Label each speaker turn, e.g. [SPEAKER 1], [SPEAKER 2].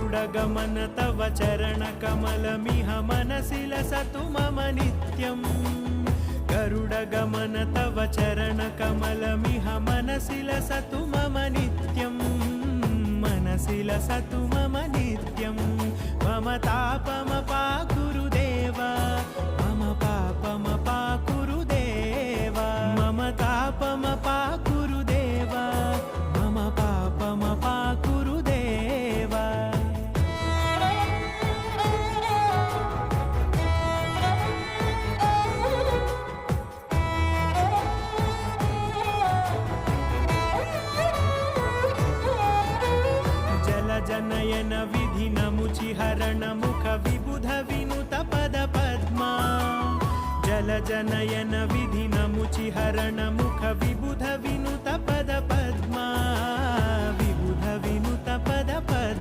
[SPEAKER 1] गरुडगमन तव चरणकमलमिह मनसि लसतु मम नित्यम् गरुडगमन तव चरणकमलमिह मनसि लसतु मम नित्यम् मनसि लसतु मम नित्यम् मम तापमपाकुरु देव मम पापमपाकुरु देव मम तापमपाकुरु देव मम पापमपाकुरु देव जनयन विधिनमुचिहरण मुख विबुध विनुत पद पद्मा जल जनयन विधिनमुचिहरण मुख विबुध विनुत पद पद्मा